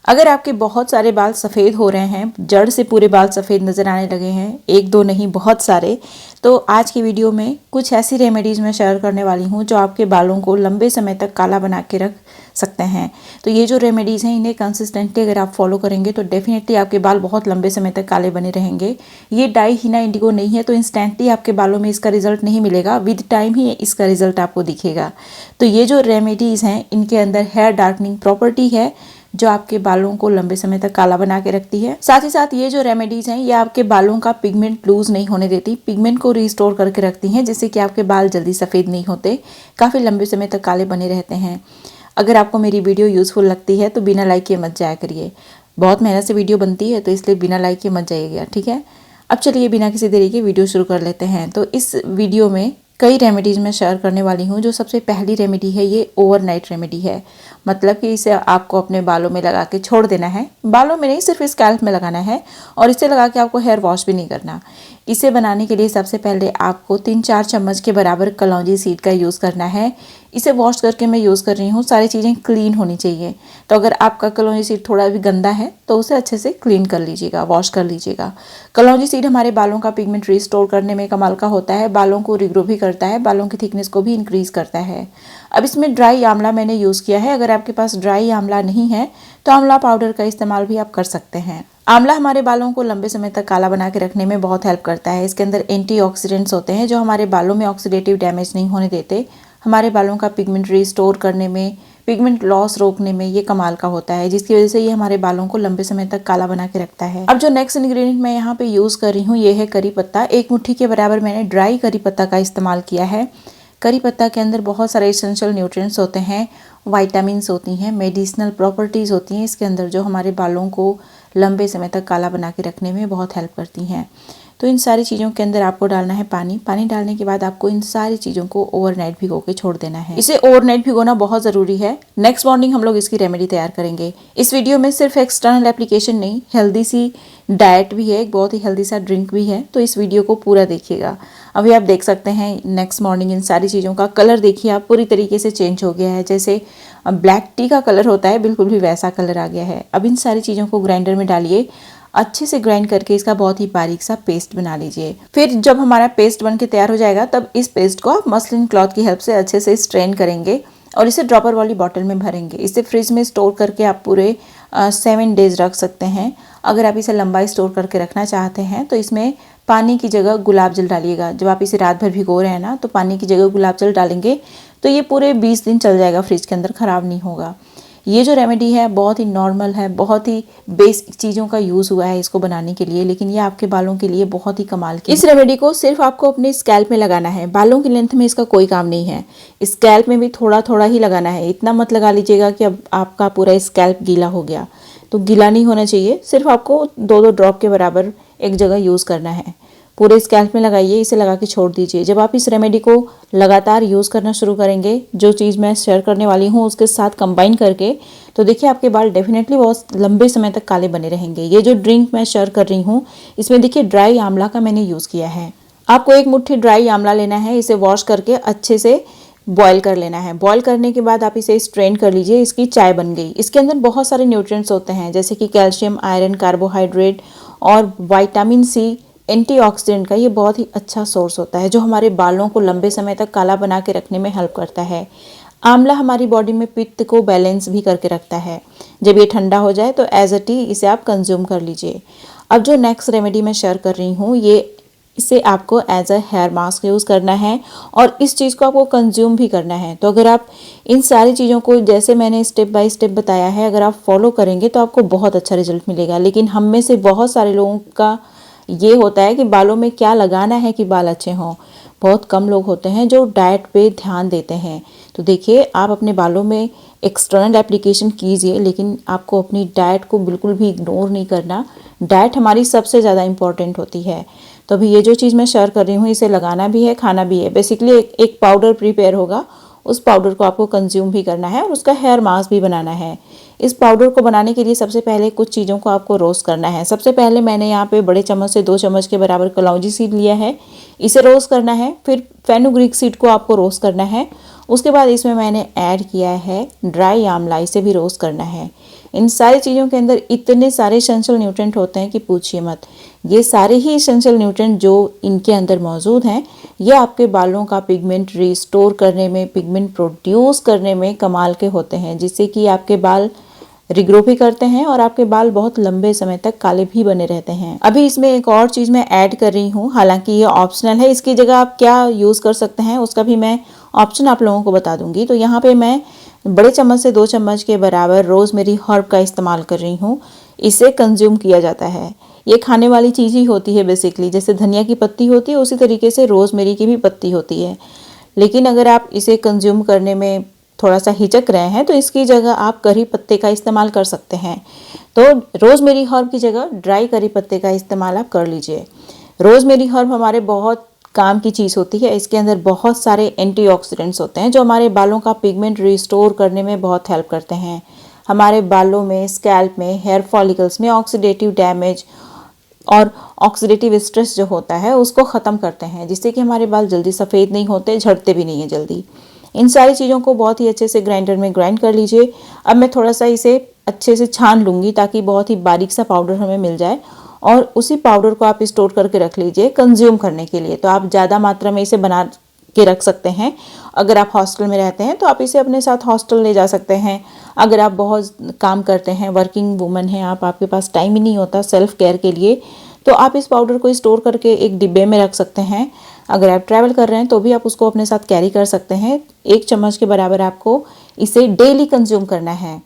अगर आपके बहुत सारे बाल सफ़ेद हो रहे हैं, जड़ से पूरे बाल सफ़ेद नज़र आने लगे हैं, एक दो नहीं बहुत सारे, तो आज की वीडियो में कुछ ऐसी रेमेडीज़ मैं शेयर करने वाली हूँ जो आपके बालों को लंबे समय तक काला बना के रख सकते हैं। तो ये जो रेमेडीज़ हैं इन्हें कंसिस्टेंटली अगर आप फॉलो करेंगे तो डेफिनेटली आपके बाल बहुत लंबे समय तक काले बने रहेंगे। ये डाई हीना इंडिगो नहीं है, तो इंस्टेंटली आपके बालों में इसका रिजल्ट नहीं मिलेगा, विद टाइम ही इसका रिजल्ट आपको दिखेगा। तो ये जो रेमेडीज़ हैं इनके अंदर हेयर डार्कनिंग प्रॉपर्टी है जो आपके बालों को लंबे समय तक काला बना के रखती है। साथ ही साथ ये जो रेमेडीज हैं ये आपके बालों का पिगमेंट लूज नहीं होने देती, पिगमेंट को रिस्टोर करके रखती हैं, जिससे कि आपके बाल जल्दी सफ़ेद नहीं होते, काफ़ी लंबे समय तक काले बने रहते हैं। अगर आपको मेरी वीडियो यूज़फुल लगती है तो बिना लाइक किए मत जाया करिए। बहुत मेहनत से वीडियो बनती है तो इसलिए बिना लाइक किए मत जाइएगा, ठीक है। अब चलिए बिना किसी देरी के वीडियो शुरू कर लेते हैं। तो इस वीडियो में कई रेमेडीज़ मैं शेयर करने वाली हूँ। जो सबसे पहली रेमेडी है ये ओवरनाइट रेमेडी है, मतलब कि इसे आपको अपने बालों में लगा के छोड़ देना है। बालों में नहीं, सिर्फ स्कैल्प में लगाना है और इसे लगा के आपको हेयर वॉश भी नहीं करना। इसे बनाने के लिए सबसे पहले आपको 3-4 चम्मच के बराबर कलौंजी सीड का यूज़ करना है। इसे वॉश करके मैं यूज़ कर रही हूँ, सारी चीज़ें क्लीन होनी चाहिए। तो अगर आपका कलौंजी सीड थोड़ा भी गंदा है तो उसे अच्छे से क्लीन कर लीजिएगा, वॉश कर लीजिएगा। कलौंजी सीड हमारे बालों का पिगमेंट रिस्टोर करने में कमाल का होता है, बालों को रिग्रो भी करता है, बालों की थिकनेस को भी इंक्रीज़ करता है। अब इसमें ड्राई आंवला मैंने यूज़ किया है। अगर आपके पास ड्राई आंवला नहीं है तो आंवला पाउडर का इस्तेमाल भी आप कर सकते हैं। आंवला हमारे बालों को लंबे समय तक काला बना के रखने में बहुत हेल्प करता है। इसके अंदर एंटीऑक्सीडेंट्स होते हैं जो हमारे बालों में ऑक्सीडेटिव डैमेज नहीं होने देते, हमारे बालों का पिगमेंट रिस्टोर करने में, पिगमेंट लॉस रोकने में ये कमाल का होता है, जिसकी वजह से ये हमारे बालों को लंबे समय तक काला बना के रखता है। अब जो नेक्स्ट इंग्रेडिएंट मैं यहाँ पे यूज़ कर रही हूँ ये है करी पत्ता। 1 मुट्ठी के बराबर मैंने ड्राई करी पत्ता का इस्तेमाल किया है। करी पत्ता के अंदर बहुत सारे एसेंशियल न्यूट्रिएंट्स होते हैं, विटामिन्स होती हैं, मेडिसिनल प्रॉपर्टीज़ होती हैं इसके अंदर, जो हमारे बालों को लंबे समय तक काला बना के रखने में बहुत हेल्प करती हैं। तो इन सारी चीज़ों के अंदर आपको डालना है पानी। पानी डालने के बाद आपको इन सारी चीज़ों को ओवरनाइट भिगो के छोड़ देना है। इसे ओवरनाइट भिगोना बहुत ज़रूरी है। नेक्स्ट मॉर्निंग हम लोग इसकी रेमेडी तैयार करेंगे। इस वीडियो में सिर्फ एक्सटर्नल एप्लीकेशन नहीं, हेल्दी सी डाइट भी है, एक बहुत ही हेल्दी सा ड्रिंक भी है, तो इस वीडियो को पूरा देखिएगा। अभी आप देख सकते हैं नेक्स्ट मॉर्निंग इन सारी चीज़ों का कलर देखिए आप, पूरी तरीके से चेंज हो गया है। जैसे ब्लैक टी का कलर होता है बिल्कुल भी वैसा कलर आ गया है। अब इन सारी चीज़ों को ग्राइंडर में डालिए, अच्छे से ग्राइंड करके इसका बहुत ही बारीक सा पेस्ट बना लीजिए। फिर जब हमारा पेस्ट बन के तैयार हो जाएगा तब इस पेस्ट को आप मसलिन क्लॉथ की हेल्प से अच्छे से स्ट्रेन करेंगे और इसे ड्रॉपर वाली बॉटल में भरेंगे। इसे फ्रिज में स्टोर करके आप पूरे 7 डेज रख सकते हैं। अगर आप इसे लंबा स्टोर करके रखना चाहते हैं तो इसमें पानी की जगह गुलाब जल डालिएगा। जब आप इसे रात भर भिगो रहे हैं ना, तो पानी की जगह गुलाब जल डालेंगे तो ये पूरे 20 दिन चल जाएगा, फ्रिज के अंदर ख़राब नहीं होगा। ये जो रेमेडी है बहुत ही नॉर्मल है, बहुत ही बेसिक चीज़ों का यूज़ हुआ है इसको बनाने के लिए, लेकिन ये आपके बालों के लिए बहुत ही कमाल की। इस रेमेडी को सिर्फ आपको अपने स्कैल्प में लगाना है, बालों की लेंथ में इसका कोई काम नहीं है। स्कैल्प में भी थोड़ा थोड़ा ही लगाना है, इतना मत लगा लीजिएगा कि अब आपका पूरा स्कैल्प गीला हो गया। तो गीला नहीं होना चाहिए, सिर्फ आपको 2-2 ड्रॉप के बराबर एक जगह यूज़ करना है। पूरे स्कैल्प में लगाइए, इसे लगा के छोड़ दीजिए। जब आप इस रेमेडी को लगातार यूज़ करना शुरू करेंगे, जो चीज़ मैं शेयर करने वाली हूँ उसके साथ कंबाइन करके, तो देखिए आपके बाल डेफिनेटली बहुत लंबे समय तक काले बने रहेंगे। ये जो ड्रिंक मैं शेयर कर रही हूँ इसमें देखिए ड्राई आंवला का मैंने यूज़ किया है। आपको 1 मुट्ठी ड्राई आंवला लेना है, इसे वॉश करके अच्छे से बॉयल कर लेना है। बॉयल करने के बाद आप इसे स्ट्रेन कर लीजिए, इसकी चाय बन गई। इसके अंदर बहुत सारे न्यूट्रिएंट्स होते हैं जैसे कि कैल्शियम, आयरन, कार्बोहाइड्रेट और विटामिन सी, एंटीऑक्सीडेंट का ये बहुत ही अच्छा सोर्स होता है जो हमारे बालों को लंबे समय तक काला बना के रखने में हेल्प करता है। आंवला हमारी बॉडी में पित्त को बैलेंस भी करके रखता है। जब ये ठंडा हो जाए तो एज अ टी इसे आप कंज्यूम कर लीजिए। अब जो नेक्स्ट रेमेडी मैं शेयर कर रही हूँ इसे आपको as a hair mask use करना है और इस चीज़ को आपको कंज्यूम भी करना है। तो अगर आप इन सारी चीज़ों को जैसे मैंने स्टेप बाय स्टेप बताया है अगर आप फॉलो करेंगे तो आपको बहुत अच्छा रिजल्ट मिलेगा। लेकिन हम में से बहुत सारे लोगों का ये होता है कि बालों में क्या लगाना है कि बाल अच्छे हों। बहुत कम लोग होते हैं जो डाइट पे ध्यान देते हैं। तो देखिए आप अपने बालों में एक्सटर्नल एप्लीकेशन कीजिए, लेकिन आपको अपनी डाइट को बिल्कुल भी इग्नोर नहीं करना। डाइट हमारी सबसे ज़्यादा इम्पॉर्टेंट होती है। तो अभी ये जो चीज़ मैं शेयर कर रही हूँ इसे लगाना भी है, खाना भी है। बेसिकली एक पाउडर प्रिपेयर होगा, उस पाउडर को आपको कंज्यूम भी करना है और उसका हेयर मास्क भी बनाना है। इस पाउडर को बनाने के लिए सबसे पहले कुछ चीज़ों को आपको रोस्ट करना है। सबसे पहले मैंने यहाँ पे बड़े चम्मच से 2 चम्मच के बराबर कलौंजी सीड लिया है, इसे रोस्ट करना है। फिर फेनुग्रीक सीड को आपको रोस्ट करना है। उसके बाद इसमें मैंने ऐड किया है ड्राई आंवला, इसे भी रोस्ट करना है। इन सारी चीज़ों के अंदर इतने सारे एसेंशियल न्यूट्रिएंट होते हैं कि पूछिए मत। ये सारे ही एसेंशियल न्यूट्रिएंट जो इनके अंदर मौजूद हैं, ये आपके बालों का पिगमेंट रिस्टोर करने में, पिगमेंट प्रोड्यूस करने में कमाल के होते हैं, जिससे कि आपके बाल रिग्रो भी करते हैं और आपके बाल बहुत लंबे समय तक काले भी बने रहते हैं। अभी इसमें एक और चीज़ मैं ऐड कर रही हूँ, हालांकि ये ऑप्शनल है, इसकी जगह आप क्या यूज़ कर सकते हैं उसका भी मैं ऑप्शन आप लोगों को बता दूंगी। तो यहाँ पे मैं बड़े चम्मच से 2 चम्मच के बराबर रोज़मेरी हर्ब का इस्तेमाल कर रही हूँ। इसे कंज्यूम किया जाता है, ये खाने वाली चीज़ ही होती है बेसिकली। जैसे धनिया की पत्ती होती है उसी तरीके से रोज़मेरी की भी पत्ती होती है। लेकिन अगर आप इसे कंज्यूम करने में थोड़ा सा हिचक रहे हैं तो इसकी जगह आप करी पत्ते का इस्तेमाल कर सकते हैं। तो रोज़मेरी हर्ब की जगह ड्राई करी पत्ते का इस्तेमाल आप कर लीजिए। रोज़मेरी हर्ब हमारे बहुत काम की चीज़ होती है। इसके अंदर बहुत सारे एंटीऑक्सीडेंट्स होते हैं जो हमारे बालों का पिगमेंट रिस्टोर करने में बहुत हेल्प करते हैं। हमारे बालों में, स्कैल्प में, हेयर फॉलिकल्स में ऑक्सीडेटिव डैमेज और ऑक्सीडेटिव स्ट्रेस जो होता है उसको ख़त्म करते हैं, जिससे कि हमारे बाल जल्दी सफ़ेद नहीं होते, झड़ते भी नहीं है जल्दी। इन सारी चीज़ों को बहुत ही अच्छे से ग्राइंडर में ग्राइंड कर लीजिए। अब मैं थोड़ा सा इसे अच्छे से छान लूँगी ताकि बहुत ही बारीक सा पाउडर हमें मिल जाए, और उसी पाउडर को आप स्टोर करके रख लीजिए कंज्यूम करने के लिए। तो आप ज़्यादा मात्रा में इसे बना के रख सकते हैं। अगर आप हॉस्टल में रहते हैं तो आप इसे अपने साथ हॉस्टल ले जा सकते हैं। अगर आप बहुत काम करते हैं, वर्किंग वूमन हैं आप, आपके पास टाइम ही नहीं होता सेल्फ केयर के लिए, तो आप इस पाउडर को स्टोर करके एक डिब्बे में रख सकते हैं। अगर आप ट्रैवल कर रहे हैं तो भी आप उसको अपने साथ कैरी कर सकते हैं। 1 चम्मच के बराबर आपको इसे डेली कंज्यूम करना है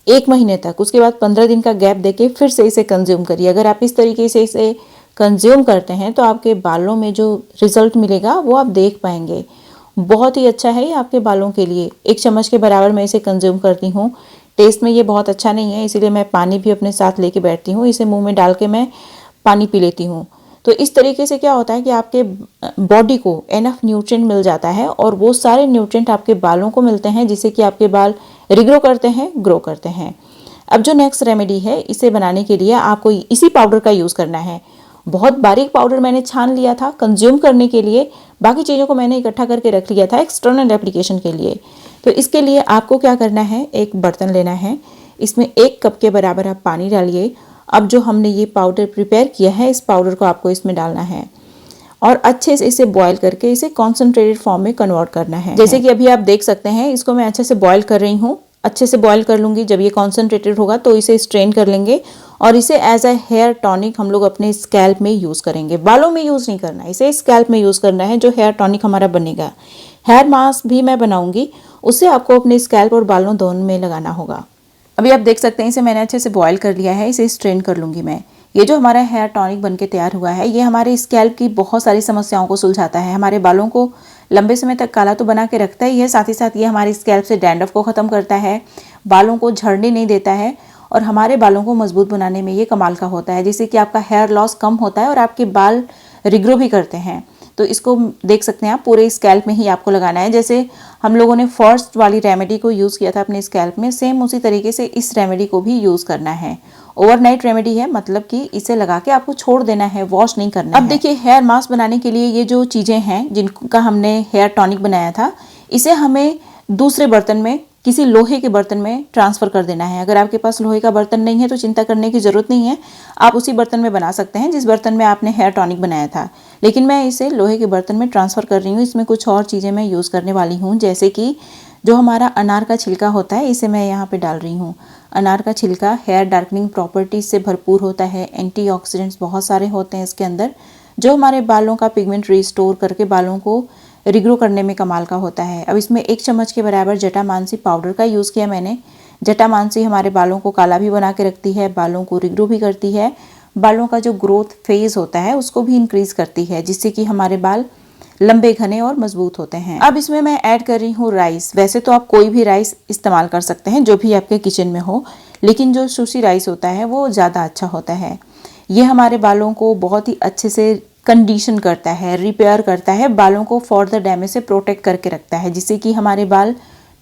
1 महीने तक। उसके बाद 15 दिन का गैप देके फिर से इसे कंज्यूम करिए। अगर आप इस तरीके से इसे कंज्यूम करते हैं तो आपके बालों में जो रिजल्ट मिलेगा वो आप देख पाएंगे। बहुत ही अच्छा है ये आपके बालों के लिए। 1 चम्मच के बराबर मैं इसे कंज्यूम करती हूँ। टेस्ट में ये बहुत अच्छा नहीं है, इसीलिए मैं पानी भी अपने साथ लेके बैठती हूँ। इसे मुंह में डाल के मैं पानी पी लेती हूँ। तो इस तरीके से क्या होता है कि आपके बॉडी को एनफ न्यूट्रिएंट मिल जाता है, और वो सारे न्यूट्रिएंट आपके बालों को मिलते हैं, जिससे कि आपके बाल रिग्रो करते हैं, ग्रो करते हैं। अब जो नेक्स्ट रेमेडी है, इसे बनाने के लिए आपको इसी पाउडर का यूज़ करना है। बहुत बारीक पाउडर मैंने छान लिया था कंज्यूम करने के लिए, बाकी चीज़ों को मैंने इकट्ठा करके रख लिया था एक्सटर्नल एप्लीकेशन के लिए। तो इसके लिए आपको क्या करना है, एक बर्तन लेना है, इसमें 1 कप के बराबर आप पानी डालिए। अब जो हमने ये पाउडर प्रिपेयर किया है, इस पाउडर को आपको इसमें डालना है और अच्छे से इसे बॉईल करके इसे कॉन्सेंट्रेटेड फॉर्म में कन्वर्ट करना है। जैसे कि अभी आप देख सकते हैं, इसको मैं अच्छे से बॉईल कर रही हूँ। अच्छे से बॉईल कर लूँगी, जब ये कॉन्सेंट्रेटेड होगा तो इसे स्ट्रेन कर लेंगे और इसे एज अ हेयर टॉनिक हम लोग अपने स्कैल्प में यूज़ करेंगे। बालों में यूज़ नहीं करना है, इसे स्कैल्प में यूज़ करना है, जो हेयर टॉनिक हमारा बनेगा। हेयर मास्क भी मैं बनाऊँगी, उससे आपको अपने स्कैल्प और बालों दोनों में लगाना होगा। अभी आप देख सकते हैं, इसे मैंने अच्छे से बॉईल कर लिया है, इसे स्ट्रेन कर लूँगी मैं। ये जो हमारा हेयर टॉनिक बनके तैयार हुआ है, ये हमारे स्कैल्प की बहुत सारी समस्याओं को सुलझाता है। हमारे बालों को लंबे समय तक काला तो बना के रखता ही है, साथ ही साथ ये हमारे स्कैल्प से डैंड्रफ को ख़त्म करता है, बालों को झड़ने नहीं देता है, और हमारे बालों को मजबूत बनाने में ये कमाल का होता है, जिससे कि आपका हेयर लॉस कम होता है और आपके बाल रिग्रो भी करते हैं। तो इसको देख सकते हैं आप, पूरे स्कैल्प में ही आपको लगाना है। जैसे हम लोगों ने फर्स्ट वाली रेमेडी को यूज़ किया था अपने स्कैल्प में, सेम उसी तरीके से इस रेमेडी को भी यूज़ करना है। ओवरनाइट रेमेडी है, मतलब कि इसे लगा के आपको छोड़ देना है, वॉश नहीं करना है। अब देखिए, हेयर मास्क बनाने के लिए ये जो चीज़ें हैं जिनका हमने हेयर टॉनिक बनाया था, इसे हमें दूसरे बर्तन में, किसी लोहे के बर्तन में ट्रांसफ़र कर देना है। अगर आपके पास लोहे का बर्तन नहीं है तो चिंता करने की ज़रूरत नहीं है, आप उसी बर्तन में बना सकते हैं जिस बर्तन में आपने हेयर टॉनिक बनाया था। लेकिन मैं इसे लोहे के बर्तन में ट्रांसफ़र कर रही हूँ। इसमें कुछ और चीज़ें मैं यूज़ करने वाली हूँ, जैसे कि जो हमारा अनार का छिलका होता है, इसे मैं यहाँ पे डाल रही हूँ। अनार का छिलका हेयर डार्कनिंग प्रॉपर्टीज़ से भरपूर होता है, एंटीऑक्सीडेंट्स बहुत सारे होते हैं इसके अंदर, जो हमारे बालों का पिगमेंट रिस्टोर करके बालों को रिग्रो करने में कमाल का होता है। अब इसमें 1 चम्मच के बराबर जटामांसी पाउडर का यूज़ किया मैंने। जटामांसी हमारे बालों को काला भी बना के रखती है, बालों को रिग्रो भी करती है, बालों का जो ग्रोथ फेज़ होता है उसको भी इंक्रीज़ करती है, जिससे कि हमारे बाल लंबे, घने और मजबूत होते हैं। अब इसमें मैं ऐड कर रही हूँ राइस। वैसे तो आप कोई भी राइस इस्तेमाल कर सकते हैं जो भी आपके किचन में हो, लेकिन जो सुशी राइस होता है वो ज़्यादा अच्छा होता है। ये हमारे बालों को बहुत ही अच्छे से कंडीशन करता है, रिपेयर करता है, बालों को फर्दर डैमेज से प्रोटेक्ट करके रखता है, जिससे कि हमारे बाल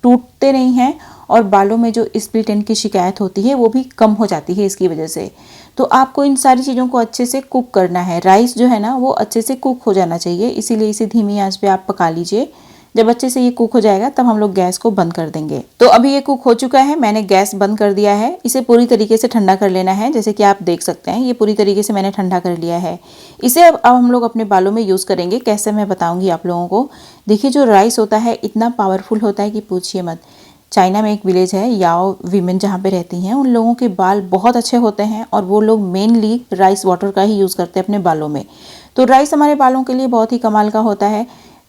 टूटते नहीं हैं और बालों में जो स्प्लिट एंड की शिकायत होती है वो भी कम हो जाती है इसकी वजह से। तो आपको इन सारी चीज़ों को अच्छे से कुक करना है। राइस जो है ना वो अच्छे से कुक हो जाना चाहिए, इसीलिए इसे धीमी आंच पे आप पका लीजिए, जब अच्छे से ये कुक हो जाएगा तब हम लोग गैस को बंद कर देंगे। तो अभी ये कुक हो चुका है, मैंने गैस बंद कर दिया है। इसे पूरी तरीके से ठंडा कर लेना है। जैसे कि आप देख सकते हैं ये पूरी तरीके से मैंने ठंडा कर लिया है। इसे अब हम लोग अपने बालों में यूज़ करेंगे। कैसे मैं बताऊंगी आप लोगों को। देखिए जो राइस होता है इतना पावरफुल होता है कि पूछिए मत। चाइना में एक विलेज है याओ वीमेन जहाँ पे रहती हैं, उन लोगों के बाल बहुत अच्छे होते हैं और वो लोग मेनली राइस वाटर का ही यूज़ करते हैं अपने बालों में। तो राइस हमारे बालों के लिए बहुत ही कमाल का होता है।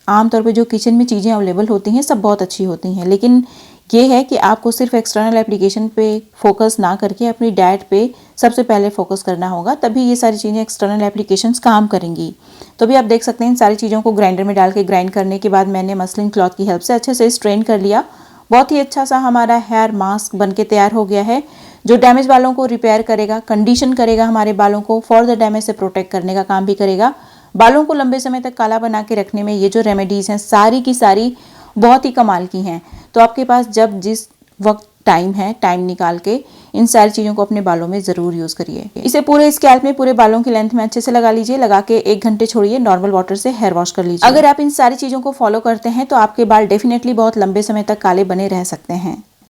आमतौर पे जो किचन में चीज़ें अवेलेबल होती हैं सब बहुत अच्छी होती हैं, लेकिन ये है कि आपको सिर्फ एक्सटर्नल एप्लीकेशन पे फोकस ना करके अपनी डाइट पे सबसे पहले फोकस करना होगा, तभी ये सारी चीज़ें एक्सटर्नल एप्लीकेशंस काम करेंगी। तो भी आप देख सकते हैं इन सारी चीज़ों को ग्राइंडर में डाल के ग्राइंड करने के बाद मैंने मसलिन क्लॉथ की हेल्प से अच्छे से स्ट्रेन कर लिया। बहुत ही अच्छा सा हमारा हेयर मास्क बनके तैयार हो गया है, जो डैमेज बालों को रिपेयर करेगा, कंडीशन करेगा, हमारे बालों को फॉर द डैमेज से प्रोटेक्ट करने का काम भी करेगा। बालों को लंबे समय तक काला बना के रखने में ये जो रेमेडीज़ हैं सारी की सारी बहुत ही कमाल की हैं। तो आपके पास जब जिस वक्त टाइम है, टाइम निकाल के इन सारी चीज़ों को अपने बालों में ज़रूर यूज़ करिए। इसे पूरे स्कैल्प में, पूरे बालों की लेंथ में अच्छे से लगा लीजिए। लगा के 1 घंटे छोड़िए, नॉर्मल वाटर से हेयर वॉश कर लीजिए। अगर आप इन सारी चीज़ों को फॉलो करते हैं तो आपके बाल डेफिनेटली बहुत लंबे समय तक काले बने रह सकते हैं।